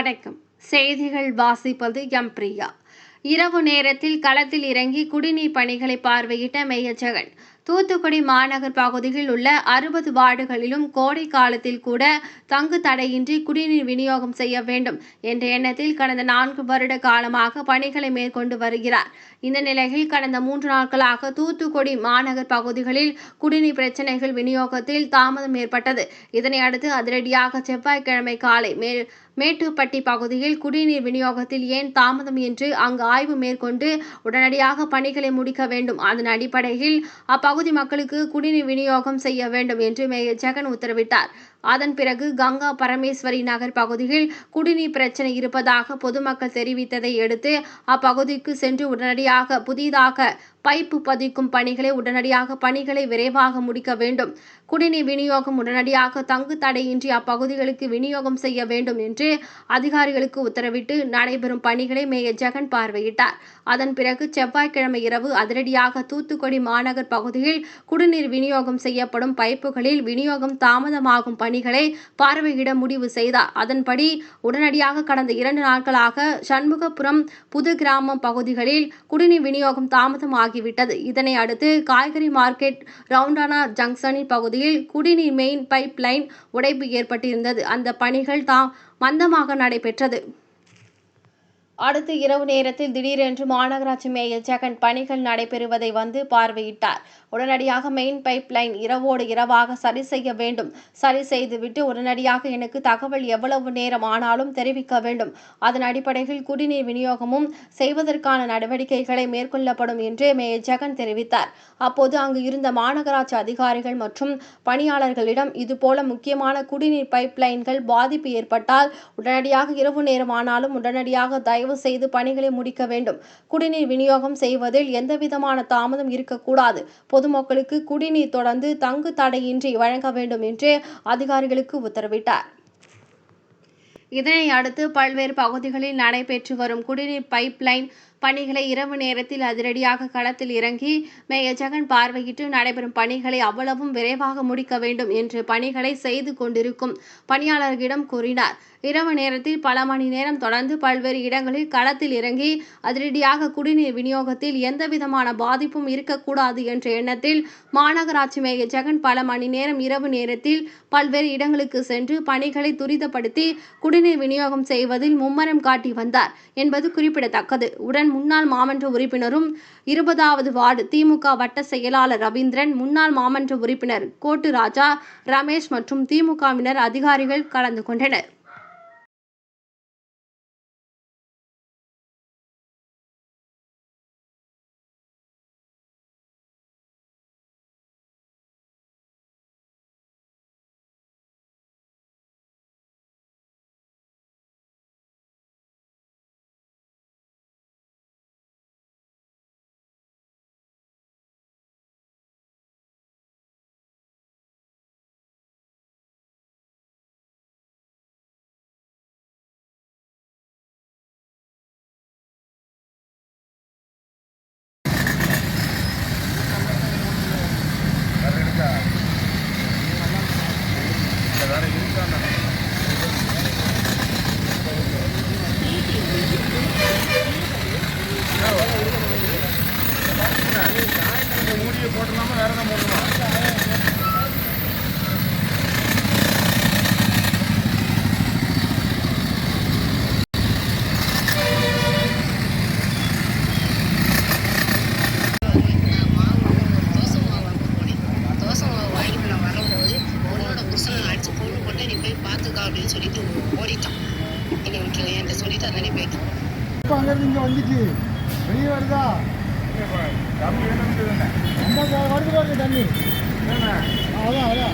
வணக்கம். செய்திகள் வாசிப்பது எம் பிரியா. இரவு நேரத்தில் களத்தில் இறங்கி குடிநீர் பணிகளை பார்வையிட்ட மேயர் ஜெகன். தூத்துக்குடி மாநகர் பகுதியில் உள்ள 60 வார்டுகளிலும் கோடை காலத்தில் கூட தங்கு தடையின்றி குடிநீர் விநியோகம் செய்ய வேண்டும் என்ற எண்ணத்தில் கடந்த 4 வருட காலமாக பணிகளை மேற்கொண்டு வருகிறார். இந்த நிலையில் கடந்த 3 நாட்களாக தூத்துக்குடி மாநகர் பகுதிகளில் குடிநீர் பிரச்சினைகள் விநியோகத்தில் தாமதம் ஏற்பட்டது. இதனை அடுத்து அதிரடியாக செவ்வாய்க்கிழமை காலை மேட்டுப்பட்டி பகுதியில் குடிநீர் விநியோகத்தில் ஏன் தாமதம் என்று அங்கு ஆய்வு மேற்கொண்டு உடனடியாக பணிகளை முடிக்க வேண்டும். அதன் அடிப்படையில் அப்பகுதி மக்களுக்கு குடிநீர் விநியோகம் செய்ய வேண்டும் என்று மேயர் ஜெகன் உத்தரவிட்டார். அதன் பிறகு கங்கா பரமேஸ்வரி நகர் பகுதியில் குடிநீர் பிரச்சனை இருப்பதாக பொதுமக்கள் தெரிவித்ததை அடுத்து அப்பகுதிக்கு சென்று உடனடியாக புதிதாக பைப்பு பதிக்கும் பணிகளை விரைவாக முடிக்க வேண்டும். குடிநீர் விநியோகம் உடனடியாக தங்கு தடையின்றி அப்பகுதிகளுக்கு விநியோகம் செய்ய வேண்டும் என்று அதிகாரிகளுக்கு உத்தரவிட்டு நடைபெறும் பணிகளை மேயர் ஜெகன் பார்வையிட்டார். அதன் பிறகு செவ்வாய்க்கிழமை இரவு அதிரடியாக தூத்துக்குடி மாநகர் பகுதியில் குடிநீர் விநியோகம் செய்யப்படும் பைப்புகளில் விநியோகம் தாமதமாகும் பணிகளை பார்வையிட முடிவு செய்தார். அதன்படி உடனடியாக கடந்த 2 நாட்களாக சண்முகபுரம் புது கிராமம் பகுதிகளில் குடிநீர் விநியோகம் தாமதமாகிவிட்டது. இதனை அடுத்து காய்கறி மார்க்கெட் ரவுண்டானா ஜங்ஷனில் பகுதியில் குடிநீர் மெயின் பைப் லைன் உடைப்பு ஏற்பட்டிருந்தது. அந்த பணிகள் மந்தமாக நடைபெற்றது. அடுத்து இரவு நேரத்தில் திடீரென்று மாநகராட்சி மேயர் ஜெகன் பணிகள் நடைபெறுவதை வந்து பார்வையிட்டார். உடனடியாக மெயின் பைப் லைன் இரவோடு இரவாக சரி செய்ய வேண்டும். சரி செய்துவிட்டு உடனடியாக எனக்கு தகவல் எவ்வளவு நேரம் ஆனாலும் தெரிவிக்க வேண்டும். அதன் அடிப்படையில் குடிநீர் விநியோகமும் செய்வதற்கான நடவடிக்கைகளை மேற்கொள்ளப்படும் என்று மேயர் ஜெகன் தெரிவித்தார். அப்போது அங்கு இருந்த மாநகராட்சி அதிகாரிகள் மற்றும் பணியாளர்களிடம் இதுபோல முக்கியமான குடிநீர் பைப் லைன்கள் பாதிப்பு ஏற்பட்டால் உடனடியாக இரவு நேரம் ஆனாலும் உடனடியாக தயவு செய்து பணிகளை முடிக்க வேண்டும். குடிநீர் விநியோகம் செய்வதில் எந்தவிதமான தாமதம் இருக்கக்கூடாது. பொதுமக்களுக்கு குடிநீர் தொடர்ந்து தங்கு தடையின்றி வழங்க வேண்டும் என்று அதிகாரிகளுக்கு உத்தரவிட்டார். இதனை அடுத்து பல்வேறு பகுதிகளில் நடைபெற்று வரும் குடிநீர் பைப் லைன் பணிகளை இரவு நேரத்தில் அதிரடியாக களத்தில் இறங்கி மேயர் ஜெகன் பார்வையிட்டு நடைபெறும் பணிகளை அவ்வளவும் விரைவாக முடிக்க வேண்டும் என்று பணிகளை செய்து கொண்டிருக்கும் பணியாளர்களிடம் கூறினார். இரவு நேரத்தில் பல மணி நேரம் தொடர்ந்து பல்வேறு இடங்களில் களத்தில் இறங்கி அதிரடியாக குடிநீர் விநியோகத்தில் எந்தவிதமான பாதிப்பும் இருக்கக்கூடாது என்ற எண்ணத்தில் மாநகராட்சி மேயர் ஜெகன் பல மணி நேரம் இரவு நேரத்தில் பல்வேறு இடங்களுக்கு சென்று பணிகளை துரிதப்படுத்தி குடிநீர் விநியோகம் செய்வதில் மும்முரம் காட்டி வந்தார் என்பது குறிப்பிடத்தக்கது. உடன் முன்னாள் மாமன்ற உறுப்பினரும் 20வது வார்டு திமுக வட்ட செயலாளர் ரவீந்திரன், முன்னாள் மாமன்ற உறுப்பினர் கோட்டு ராஜா, ரமேஷ் மற்றும் திமுகவினர் அதிகாரிகள் கலந்து கொண்டனர். அப்படின்னு சொல்லிட்டு ஓடிட்டான். என்னை விட்டுருங்க என்கிட்ட சொல்லிட்டு அந்த போயிட்டான். இப்போ அங்கேருந்து இங்கே வந்துச்சு வெளியே வருதா தண்ணி வருது பாருங்க தண்ணி அதான்